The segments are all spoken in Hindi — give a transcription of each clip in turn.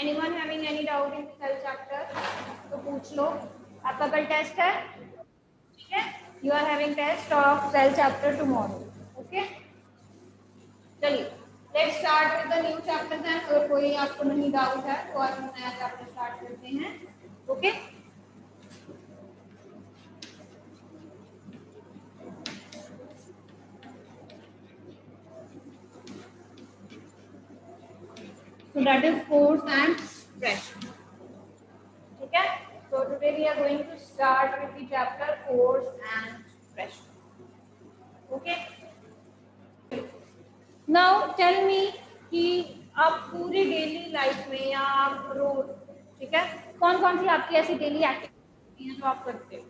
Anyone having any doubt in cell chapter तो पूछ लो। आपका कल टेस्ट है, ठीक है, you are having test of cell chapter tomorrow. Okay, चलिए let's start with the new chapter then. अगर कोई आपको नहीं डाउट है तो आज हम नया चैप्टर स्टार्ट करते हैं। Okay, so that is force and pressure. ठीक है, so today we are going to start with the chapter force and pressure. Okay, now tell me कि आप पूरी डेली लाइफ में या आप रोज, ठीक है, कौन कौन सी आपकी ऐसी डेली एक्टिविटी है जो आप करते हो?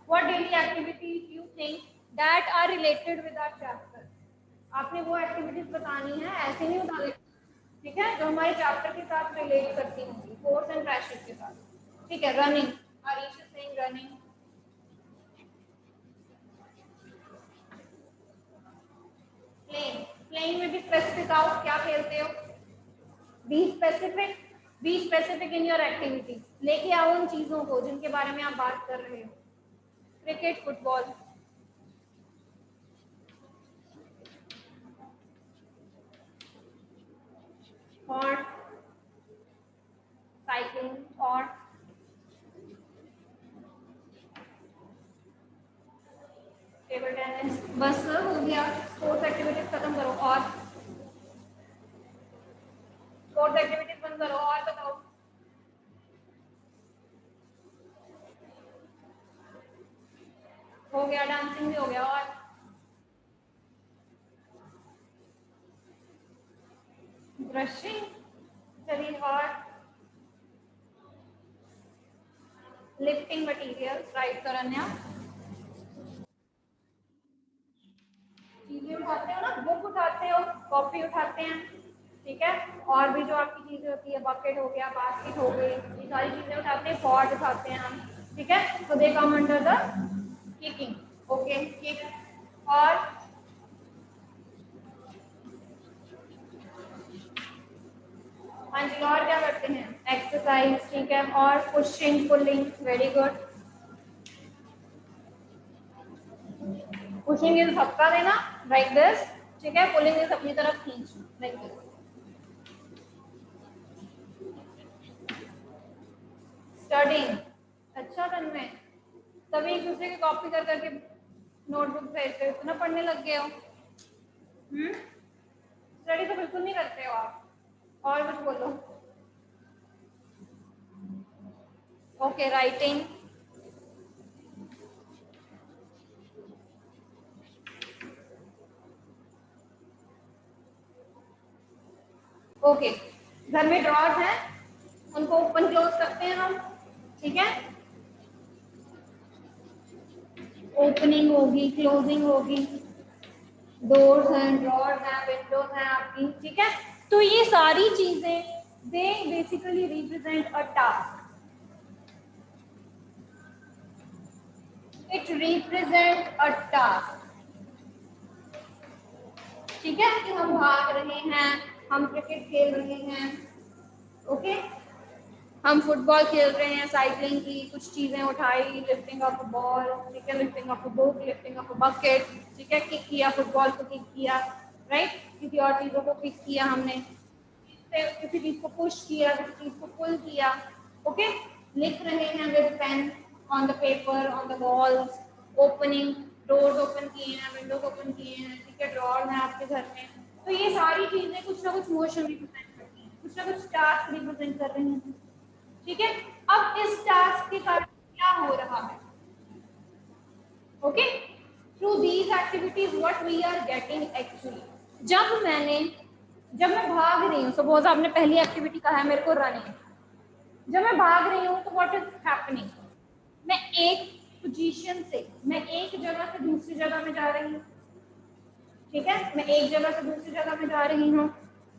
What daily activities you think that are related with our chapter? आपने वो एक्टिविटीज बतानी है, ऐसे नहीं बता दें, ठीक है, जो हमारे चैप्टर के साथ रिलेट करती होंगी, फोर्स एंड प्रेशर के साथ। ठीक है, running, Aarish is saying running. Playing, playing में भी स्पेसिफिक आओ, क्या खेलते हो? Be specific, be specific in your activity. लेके आओ उन चीजों को जिनके बारे में आप बात कर रहे हो। क्रिकेट, फुटबॉल, और साइकिलिंग, और टेबल टेनिस। बस हो गया, स्पोर्ट्स एक्टिविटीज खत्म करो। और स्पोर्ट्स एक्टिविटीज बंद करो, और बताओ। हो गया, डांसिंग भी हो गया। और ब्रशिंग, चलिए। और लिफ्टिंग मटेरियल, राइट करन्या। चीजें उठाते हो ना, बुक उठाते हो, कॉपी उठाते हैं, ठीक है, और भी जो आपकी चीजें होती है, बकेट हो गया, बास्केट हो गई, ये सारी चीजें उठाते हैं, पॉट उठाते हैं हम, ठीक है, तो they come under the kicking. Okay, kick. और हाँ जी, और क्या करते हैं? एक्सरसाइज, ठीक है, और pushing, pulling, very good. Pushing is धक्का देना, लाइक दिस, ठीक है, पुलिंग इज अपनी तरफ खींचना, लाइक दिस। स्टडिंग, अच्छा तन्मय, तभी एक दूसरे की कॉपी कर करके नोटबुक भेजते हो, इतना पढ़ने लग गए हो। स्टडी तो बिल्कुल नहीं करते हो आप। और कुछ बोलो। ओके, राइटिंग, ओके, घर में ड्रॉर्स हैं, उनको ओपन क्लोज करते हैं हम, ठीक है, ओपनिंग होगी, क्लोजिंग होगी, डोर्स हैं, ड्रॉर्स हैं, विंडोज हैं आपकी, ठीक है, तो ये सारी चीजें they basically represent a task. It represent a task, ठीक है, कि हम भाग रहे हैं, हम क्रिकेट खेल रहे हैं, ओके, हम फुटबॉल खेल रहे हैं, साइकिलिंग की, कुछ चीजें उठाई, लिफ्टिंग ऑफ अ बॉल, ठीक है, lifting of a book, lifting of a bucket, ठीक है, किक किया, फुटबॉल को किक किया, राइट, किसी और चीजों को किक किया हमने, किसी चीज को पुश किया, किसी चीज को पुल किया, ओके, लिख रहे हैं with pain on the paper, on the walls, opening, doors open किए हैं, विंडोज ओपन किए हैं, ठीक है, ड्रॉर है आपके घर में, तो ये सारी चीजें कुछ ना कुछ मोशन रिप्रेजेंट करती हैं, कुछ ना कुछ टास्क रिप्रेजेंट कर रही हैं, ठीक है। अब इस टास्क के कारण क्या हो रहा है? Okay, through these activities what we are getting actually, जब मैं भाग रही हूँ, सपोज आपने पहली एक्टिविटी कहा है मेरे को रनिंग, जब मैं भाग रही हूँ तो व्हाट इज हैपनिंग, मैं एक पोजीशन से, मैं एक जगह से दूसरी जगह में जा रही हूँ, ठीक है, मैं एक जगह से दूसरी जगह में जा रही हूँ।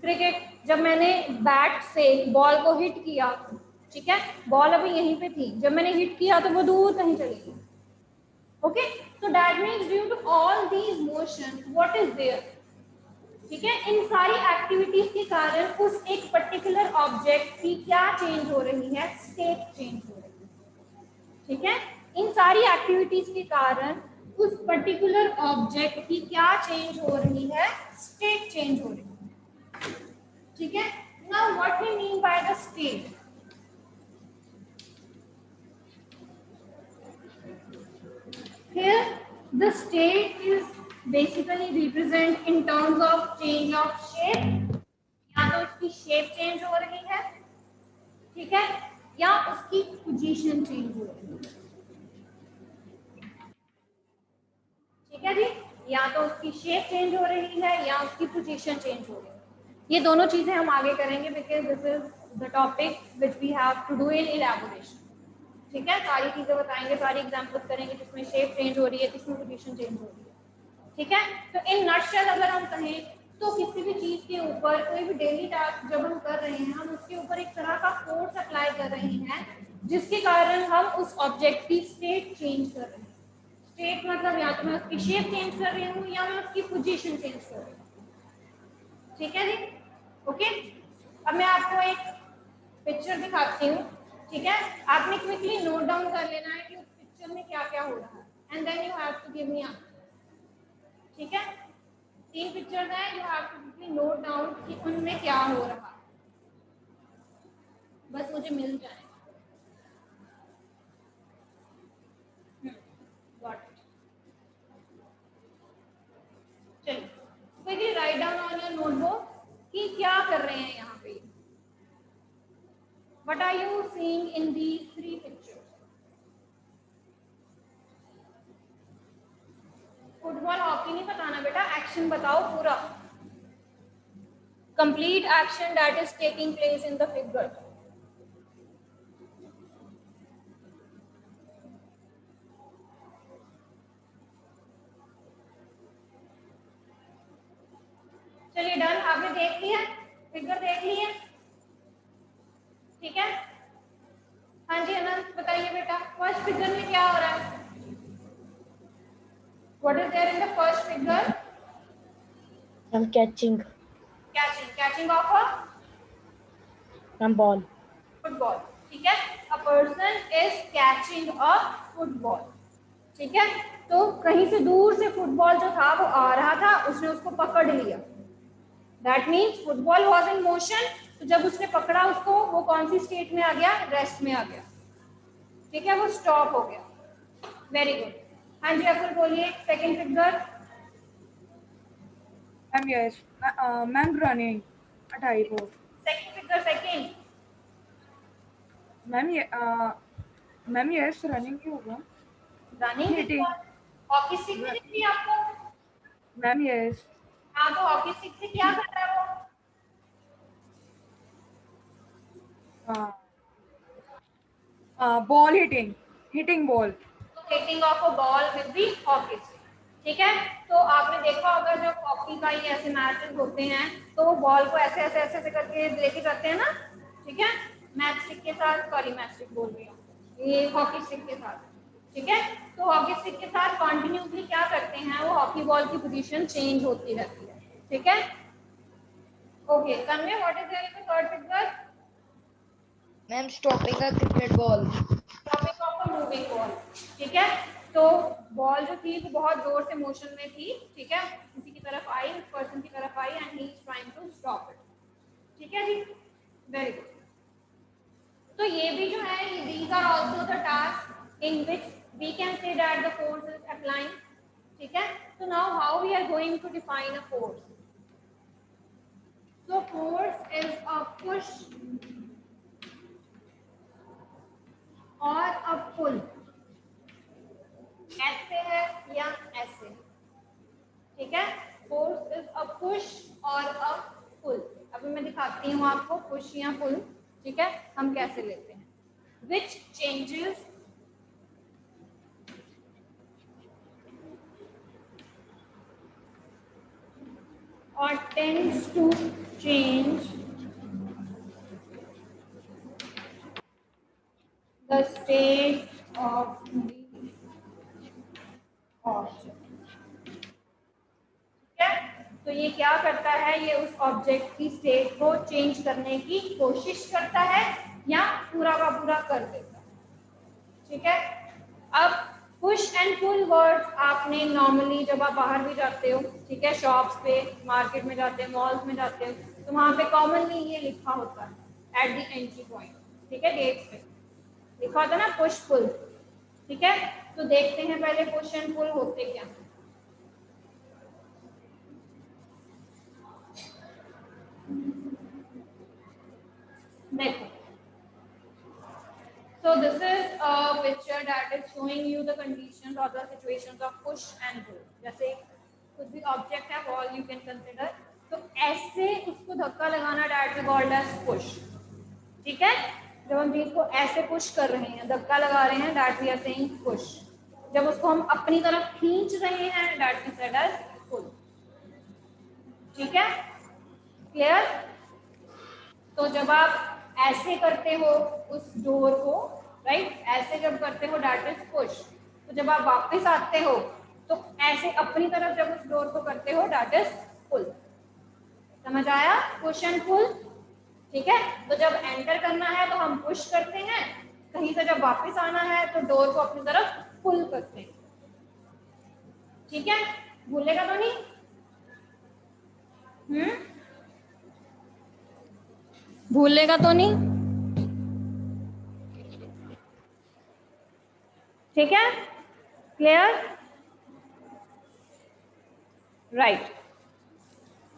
क्रिकेट, जब मैंने बैट से बॉल को हिट किया, ठीक है, बॉल अभी यहीं पे थी, जब मैंने हिट किया तो वो दूर कहीं चली गई, okay, so that means due to all these motions what is there, ठीक है, इन सारी एक्टिविटीज के कारण उस एक पर्टिकुलर ऑब्जेक्ट की क्या चेंज हो रही है, स्टेट चेंज हो रही है। ठीक है, इन सारी एक्टिविटीज के कारण उस पर्टिकुलर ऑब्जेक्ट की क्या चेंज हो रही है, स्टेट चेंज हो रही है। ठीक है, now what we mean by the state. Here, the state is basically represent in terms of change of shape, या तो उसकी शेप चेंज हो रही है, ठीक है, या उसकी पोजीशन चेंज हो रही है। ठीक है जी, या तो उसकी शेप चेंज हो रही है या उसकी पोजीशन चेंज हो रही है। ये दोनों चीजें हम आगे करेंगे because this is the topic which we have to do in elaboration. ठीक है, सारी चीजें बताएंगे, सारी एग्जांपल्स करेंगे जिसमें शेप चेंज हो रही है, जिसमें पोजीशन चेंज हो रही है। ठीक है, तो इन नटशेल अगर हम कहें तो किसी भी चीज के ऊपर कोई भी डेली टास्क जब हम कर रहे हैं, हम उसके ऊपर एक तरह का फोर्स अप्लाई कर रहे हैं जिसके कारण हम उस ऑब्जेक्ट की स्टेट चेंज कर रहे हैं। स्टेट मतलब या तो मैं उसकी शेप चेंज कर रही हूँ या मैं उसकी पोजीशन चेंज कर रही हूँ। ठीक है जी, ओके। अब मैं आपको एक पिक्चर दिखाती हूँ, ठीक है, आपने क्विकली नोट डाउन कर लेना है कि उस पिक्चर में क्या क्या हो रहा है and then you have to give me answer. ठीक है, 3 पिक्चर्स हैं, you have to quickly note down कि उनमें क्या हो रहा है, बस मुझे मिल जाए। Got it. चलिए quickly write down on your notebook कि क्या कर रहे हैं यहाँ पे। What are you seeing in these 3 pictures? Football hockey नहीं बताना बेटा, एक्शन बताओ पूरा। Complete action that is taking place in the figure. चलिए डन, आपने देख लिया, फिगर देख ली है, ठीक है। हाँ जी अनंत बताइए बेटा, फर्स्ट फिगर में क्या हो रहा है? What is there in the first figure? I'm catching. Catching of a Ball. football, ठीक है। A person is catching a football, ठीक है। तो कहीं से दूर से फुटबॉल जो था वो आ रहा था, उसने उसको पकड़ लिया। That means football was in motion, तो जब उसने पकड़ा उसको, वो कौन सी स्टेट में आ गया? रेस्ट में आ गया, ठीक है, वो स्टॉप हो गया। Very good. हाँ जी अकुल बोलिए, second figure. Ma'am yes, ma'am running 28 को। Second figure, second. Ma'am yes running ही होगा। Running hitting. हॉकी स्टिक में दिख रही है आपको? Ma'am yes. हाँ, तो हॉकी स्टिक से क्या कर रहा है वो? Ball hitting ball. तो hitting of a ball with the hockey stick, ठीक है। तो आपने देखा होगा जब हॉकी का ये ऐसे मैचेस होते हैं तो वो बॉल को ऐसे ऐसे ऐसे करके लेके जाते हैं ना, ठीक है, मैच स्टिक के साथ, सॉरी मैच स्टिक बोल रही हूँ, ये हॉकी स्टिक के साथ, ठीक है। तो हॉकी स्टिक के साथ कंटिन्यूसली क्या करते हैं, वो हॉकी बॉल की पोजीशन चेंज होती रहती है, ठीक है। Okay Tanmay, what is there in the third figure? Ma'am, stopping a cricket ball. Stopping of a moving ball, ठीक है। तो बॉल जो थी वो बहुत जोर से मोशन में थी, ठीक है, किसी की तरफ आई, उस पर्सन की तरफ I and he is trying to stop it, ठीक है जी, वेरी गुड। तो ये भी जो है, these are also the tasks in which we can say that the force is applying, ठीक है। So now how we are going to define a force? So force is a push or a pull, ऐसे है या ऐसे, ठीक है। फोर्स इज अ पुश और अ पुल। अभी मैं दिखाती हूँ आपको पुश या पुल, ठीक है, हम कैसे लेते हैं। विच changes or tends to change the state of the object, ठीक है। तो तो ये क्या करता है, ये उस ऑब्जेक्ट की स्टेट को चेंज करने की कोशिश करता है या पूरा का पूरा कर देता है। ठीक है, अब पुश एंड पुल वर्ड्स आपने नॉर्मली जब आप बाहर भी जाते हो, ठीक है, शॉप्स पे, मार्केट में जाते हो, मॉल्स में जाते हो, तो वहां पे कॉमनली ये लिखा होता है एट द एंट्री पॉइंट, ठीक है, गेट्स पे लिखा होता है ना पुश पुल। ठीक है, तो देखते हैं पहले पुश एंड पुल होते क्या। देखो, so this is a picture that is showing you the conditions or the situations of push and pull. जैसे कुछ भी ऑब्जेक्ट है, वॉल यू कैन कंसिडर, तो ऐसे उसको धक्का लगाना that is called as push. ठीक है, जब हम चीज को ऐसे पुश कर रहे हैं, धक्का लगा रहे हैं, that we are saying push. जब उसको हम अपनी तरफ खींच रहे हैं, that we said as pull. ठीक है, क्लियर? तो जब आप ऐसे करते हो उस डोर को, राइट, ऐसे जब करते हो दैट इज पुश। तो जब आप वापस आते हो तो ऐसे अपनी तरफ जब उस डोर को करते हो दैट इज पुल। समझ आया? Push and pull. ठीक है, तो जब एंटर करना है तो हम पुश करते हैं, कहीं से जब वापस आना है तो डोर को अपनी तरफ पुल करते हैं। ठीक है, भूलेगा तो नहीं? भूलेगा तो नहीं? ठीक है, क्लियर? राइट।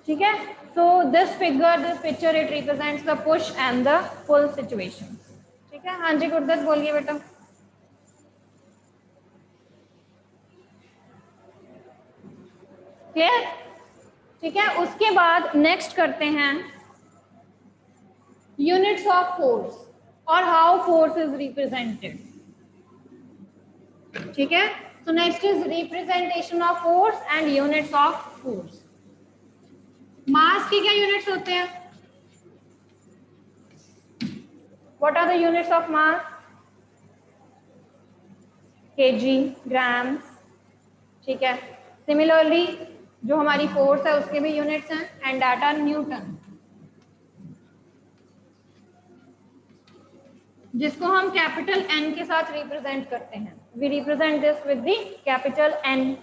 ठीक है, so this figure, this picture, it represents the push and the pull situation. ठीक है, हाँ जी गुरदत्त बोलिए बेटा। क्लियर? ठीक है, उसके बाद नेक्स्ट करते हैं यूनिट्स ऑफ फोर्स और हाउ फोर्स इज रिप्रेजेंटेड। ठीक है, so next is representation of force and units of force. मास के क्या यूनिट्स होते हैं? What are the units of mass? kg, ग्राम। ठीक है, सिमिलरली जो हमारी फोर्स है उसके भी यूनिट्स हैं, एंड दैट आर न्यूटन, जिसको हम कैपिटल N के साथ रिप्रेजेंट करते हैं। We represent this with the capital N।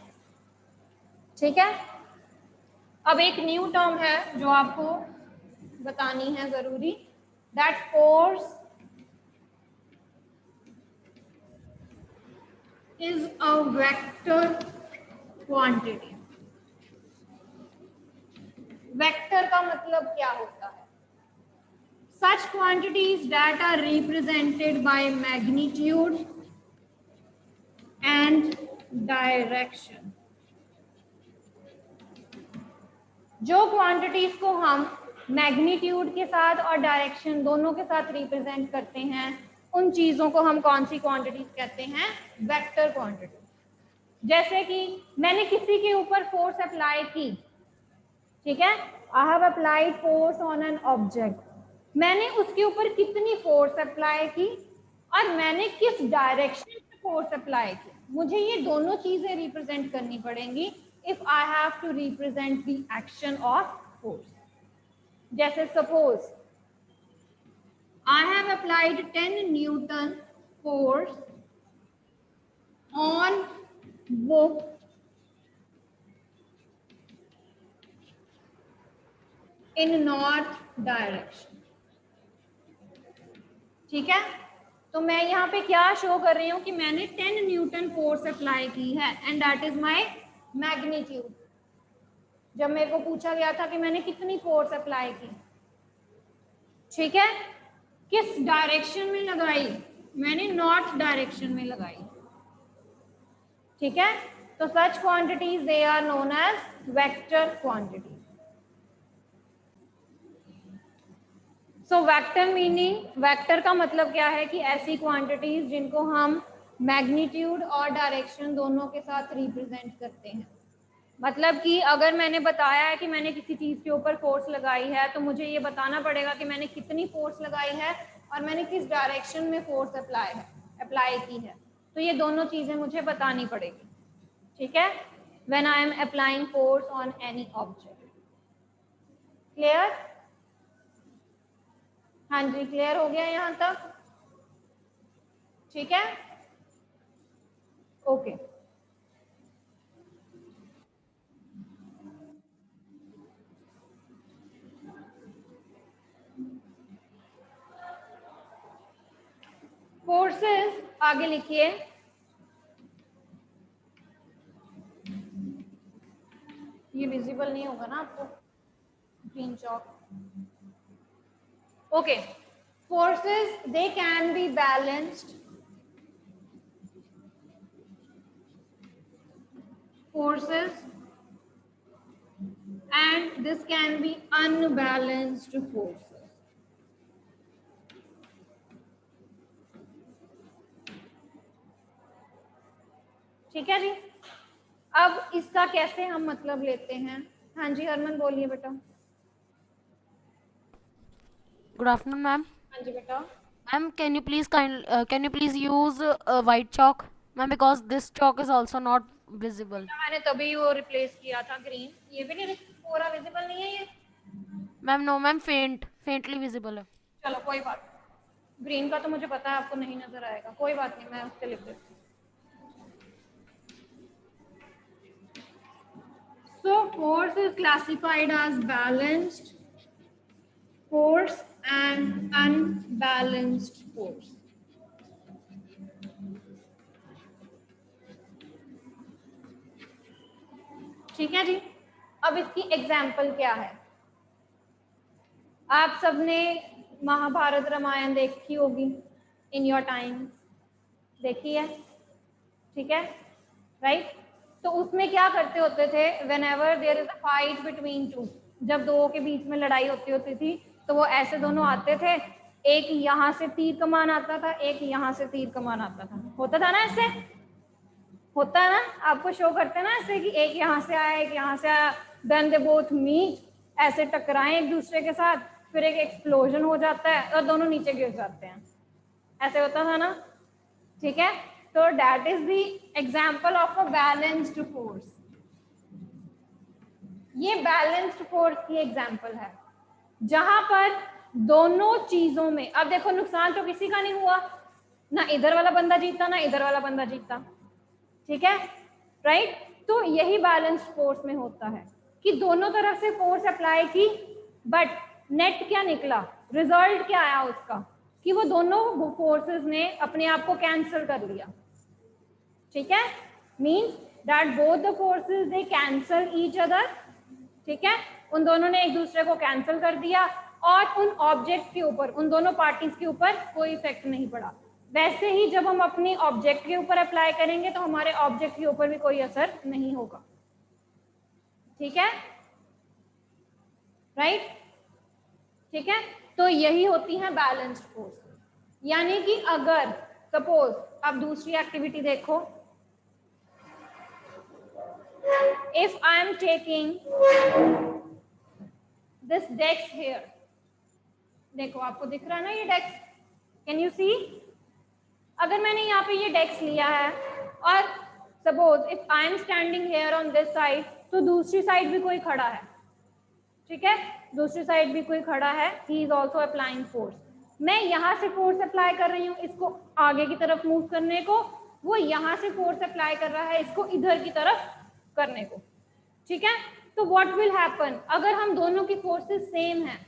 ठीक है, अब एक न्यू टर्म है जो आपको बतानी है जरूरी, that force is a vector quantity. Vector का मतलब क्या होता है? Such quantities that are represented by magnitude and direction. जो क्वांटिटीज को हम मैग्नीट्यूड के साथ और डायरेक्शन दोनों के साथ रिप्रेजेंट करते हैं, उन चीजों को हम कौन सी क्वांटिटीज कहते हैं? Vector quantity. जैसे कि मैंने किसी के ऊपर फोर्स अप्लाई की, ठीक है, आई have applied force on an object, मैंने उसके ऊपर कितनी फोर्स अप्लाई की और मैंने किस डायरेक्शन में फोर्स अप्लाई की, मुझे ये दोनों चीजें रिप्रेजेंट करनी पड़ेंगी if I have to represent the action of force. जैसे suppose I have applied 10 newton force on book in north direction. ठीक है, तो मैं यहाँ पे क्या शो कर रही हूँ कि मैंने 10 न्यूटन फोर्स अप्लाई की है and that is my magnitude. जब मेरे को पूछा गया था कि मैंने कितनी फोर्स अप्लाई की, ठीक है, किस डायरेक्शन में लगाई, मैंने नॉर्थ डायरेक्शन में लगाई। ठीक है, तो such quantities they are known as vector quantity. So vector meaning, vector का मतलब क्या है कि ऐसी क्वांटिटीज जिनको हम मैग्नीट्यूड और डायरेक्शन दोनों के साथ रिप्रेजेंट करते हैं। मतलब कि अगर मैंने बताया है कि मैंने किसी चीज के ऊपर फोर्स लगाई है, तो मुझे ये बताना पड़ेगा कि मैंने कितनी फोर्स लगाई है और मैंने किस डायरेक्शन में फोर्स अप्लाई की है। तो ये दोनों चीजें मुझे बतानी पड़ेगी। ठीक है, when I am applying force on any object. Clear? हाँ जी, क्लियर हो गया यहाँ तक? ठीक है, ओके। फोर्सेस आगे लिखिए। ये विजिबल नहीं होगा ना आपको, green chalk. Okay, forces they can be balanced, forces and this can be unbalanced forces. ठीक है जी, अब इसका कैसे हम मतलब लेते हैं? हाँ जी हरमन बोलिए बेटा। Good afternoon ma'am. हाँ जी बेटा। Ma'am can you please use white chalk ma'am, because this chalk is also not visible. मैंने तभी वो रिप्लेस किया था ग्रीन, ये भी नहीं पूरा विजिबल नहीं है ये। Ma'am no ma'am, faintly visible है। चलो कोई बात, ग्रीन का तो मुझे पता है आपको नहीं नजर आएगा, कोई बात नहीं, मैं उससे लिख देती हूँ। So force is classified as balanced force and unbalanced force. ठीक है जी, अब इसकी एग्जाम्पल क्या है? आप सबने महाभारत रामायण देखी होगी इन योर टाइम, देखी है? ठीक है, राइट? तो उसमें क्या करते होते थे, whenever there is a fight between two, जब दो के बीच में लड़ाई होती थी तो वो ऐसे दोनों आते थे, एक यहाँ से तीर कमान आता था, एक यहाँ से तीर कमान आता था, होता था ना ऐसे? होता है ना, आपको शो करते हैं ना ऐसे कि एक यहाँ से आया एक यहाँ से आया, देन दे बोथ मीट, ऐसे टकराएं एक दूसरे के साथ, फिर एक एक्सप्लोजन हो जाता है और दोनों नीचे गिर जाते हैं, ऐसे होता था ना? ठीक है, तो that is the example of a balanced force. ये बैलेंस्ड फोर्स की एग्जाम्पल है, जहां पर दोनों चीजों में, अब देखो नुकसान तो किसी का नहीं हुआ, ना इधर वाला बंदा जीता ना इधर वाला बंदा जीता, ठीक है, राइट? तो यही बैलेंस्ड फोर्स में होता है कि दोनों तरफ से फोर्स अप्लाई की, बट नेट क्या निकला, रिजल्ट क्या आया उसका, कि वो दोनों फोर्सेस ने अपने आप को कैंसिल कर लिया। ठीक है, means that both the forces they cancel each other. ठीक है, उन दोनों ने एक दूसरे को कैंसिल कर दिया और उन ऑब्जेक्ट के ऊपर, उन दोनों पार्टीज के ऊपर कोई इफेक्ट नहीं पड़ा। वैसे ही जब हम अपनी ऑब्जेक्ट के ऊपर अप्लाई करेंगे तो हमारे ऑब्जेक्ट के ऊपर भी कोई असर नहीं होगा। ठीक है, राइट? ठीक है, तो यही होती है बैलेंस्ड फोर्स। यानी कि अगर सपोज आप दूसरी एक्टिविटी देखो, if I am taking this desk here, देखो आपको दिख रहा है ना ये डेस्क, कैन यू सी? अगर मैंने यहाँ पे ये डेस्क लिया है और suppose if I am standing here on this side, तो दूसरी साइड भी कोई खड़ा है, ठीक है, दूसरी साइड भी कोई खड़ा है, he is also applying force. मैं यहाँ से फोर्स अप्लाई कर रही हूँ इसको आगे की तरफ मूव करने को, वो यहाँ से फोर्स अप्लाई कर रहा है इसको इधर की तरफ करने को। ठीक है, तो व्हाट विल हैपन, अगर हम दोनों की फोर्सेस सेम हैं,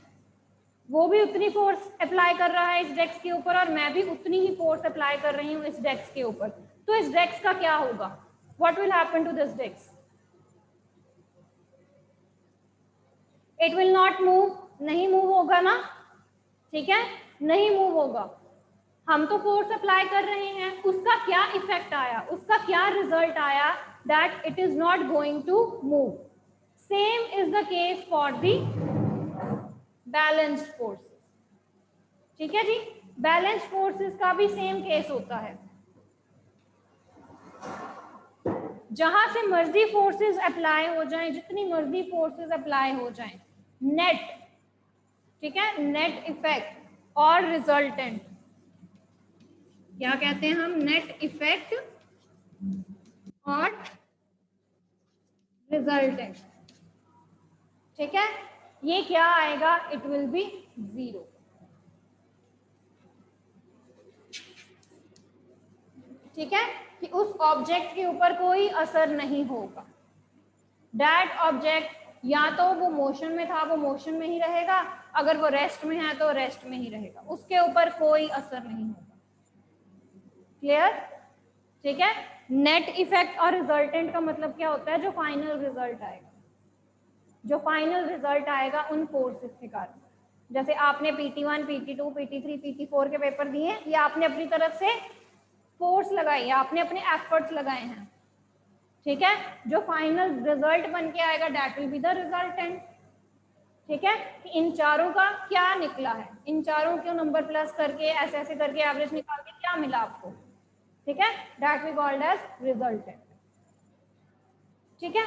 वो भी उतनी फोर्स अप्लाई कर रहा है इस डेस्क के ऊपर और मैं भी उतनी ही फोर्स अप्लाई कर रही हूँ इस डेस्क के ऊपर, तो इस डेस्क का क्या होगा? What will happen to this desk? It will not move, नहीं मूव होगा ना, ठीक है, नहीं मूव होगा। हम तो फोर्स अप्लाई कर रहे हैं, उसका क्या इफेक्ट आया, उसका क्या रिजल्ट आया, that it is not going to move. Same is the case for the balanced forces. ठीक है जी, बैलेंस्ड फोर्सेस का भी सेम केस होता है, जहां से मर्जी फोर्सेस अप्लाई हो जाएं, जितनी मर्जी फोर्सेस अप्लाई हो जाएं, नेट, ठीक है, नेट इफेक्ट और रिजल्टेंट, क्या कहते हैं हम, नेट इफेक्ट और रिजल्टेंट। ठीक है, ये क्या आएगा, इट विल बी 0। ठीक है, कि उस ऑब्जेक्ट के ऊपर कोई असर नहीं होगा। दैट ऑब्जेक्ट या तो वो मोशन में था, वो मोशन में ही रहेगा, अगर वो रेस्ट में है तो रेस्ट में ही रहेगा, उसके ऊपर कोई असर नहीं होगा। क्लियर? ठीक है। नेट इफेक्ट और रिजल्टेंट का मतलब क्या होता है, जो फाइनल रिजल्ट आएगा, जो फाइनल रिजल्ट आएगा उन फोर्सेस के कारण। जैसे आपने PT1, PT2, PT3, PT4 के पेपर दिए, ये आपने अपनी तरफ से फोर्स लगाई है, आपने अपने एफर्ट्स लगाए हैं। ठीक है, जो फाइनल रिजल्ट बन के आएगा that will be the resultant. ठीक है, कि इन चारों का क्या निकला है, इन चारों के नंबर प्लस करके ऐसे ऐसे करके एवरेज निकाल के क्या मिला आपको। ठीक है, that we called as resultant. ठीक है,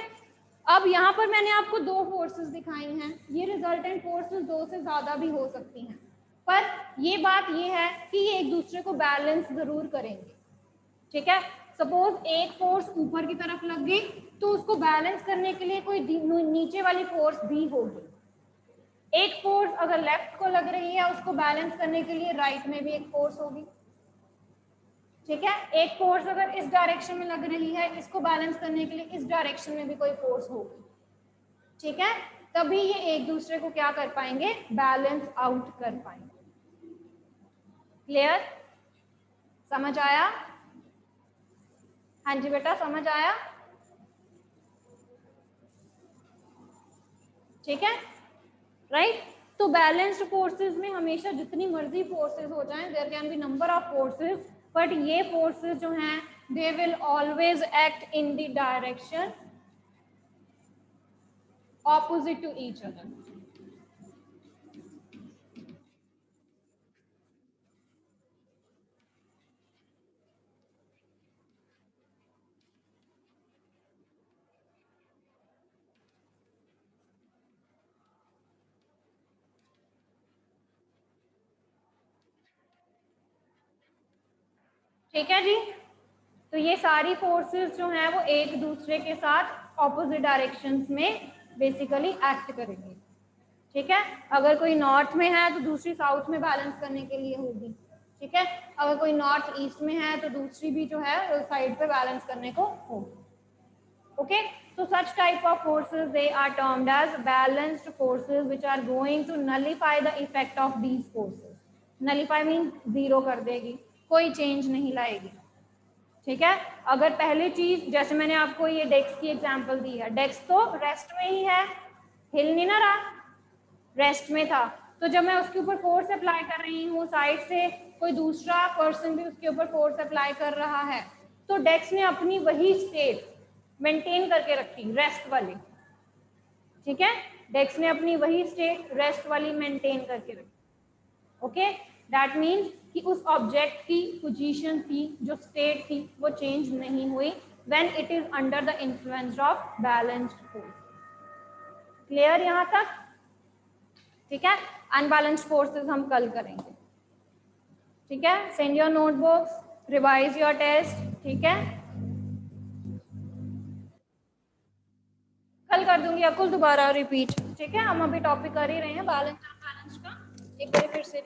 अब यहाँ पर मैंने आपको दो फोर्सेस दिखाई हैं, ये रिजल्टेंट फोर्सेस दो से ज्यादा भी हो सकती हैं, पर ये बात ये है कि ये एक दूसरे को बैलेंस जरूर करेंगे। ठीक है, सपोज एक फोर्स ऊपर की तरफ लग गई तो उसको बैलेंस करने के लिए कोई नीचे वाली फोर्स भी होगी। एक फोर्स अगर लेफ्ट को लग रही है, उसको बैलेंस करने के लिए राइट में भी एक फोर्स होगी। ठीक है, एक फोर्स अगर इस डायरेक्शन में लग रही है, इसको बैलेंस करने के लिए इस डायरेक्शन में भी कोई फोर्स होगी। ठीक है, तभी ये एक दूसरे को क्या कर पाएंगे, बैलेंस आउट कर पाएंगे। क्लियर? समझ आया? हाँ जी बेटा, समझ आया? ठीक है, राइट। तो बैलेंस्ड फोर्सेस में हमेशा जितनी मर्जी फोर्सेस हो जाएं, there can be number of forces, but ये फोर्सेस जो हैं they will always act in the direction opposite to each other. ठीक है जी, तो ये सारी फोर्सेस जो हैं वो एक दूसरे के साथ ऑपोजिट डायरेक्शंस में बेसिकली एक्ट करेंगे। ठीक है, अगर कोई नॉर्थ में है तो दूसरी साउथ में बैलेंस करने के लिए होगी। ठीक है, अगर कोई नॉर्थ ईस्ट में है तो दूसरी भी जो है साइड पे बैलेंस करने को होगी। Okay, so such type of forces they are termed as balanced forces which are going to nullify the effect of these forces. nullify means zero कर देगी, कोई चेंज नहीं लाएगी। ठीक है, अगर पहली चीज जैसे मैंने आपको ये डेस्क की एग्जांपल दी है, डेस्क तो रेस्ट में ही है, हिल नहीं ना रहा, रेस्ट में था, तो जब मैं उसके ऊपर फोर्स अप्लाई कर रही हूँ, साइड से कोई दूसरा पर्सन भी उसके ऊपर फोर्स अप्लाई कर रहा है, तो डेस्क ने अपनी वही स्टेट मेंटेन करके रखी, रेस्ट वाली। ठीक है, डेस्क ने अपनी वही स्टेट रेस्ट वाली मेंटेन करके रखी। ओके, दैट मीन्स कि उस ऑब्जेक्ट की पोजीशन थी, जो स्टेट थी, वो चेंज नहीं हुई when it is under the influence of balanced force. Clear यहाँ तक? ठीक है, अनबैलेंस्ड फोर्सेस हम कल करेंगे। ठीक है, send your notebooks, revise your test. ठीक है, कल कर दूंगी आपको दोबारा रिपीट। ठीक है, हम अभी टॉपिक कर ही रहे हैं बैलेंस और अनबैलेंस्ड का, एक बार फिर से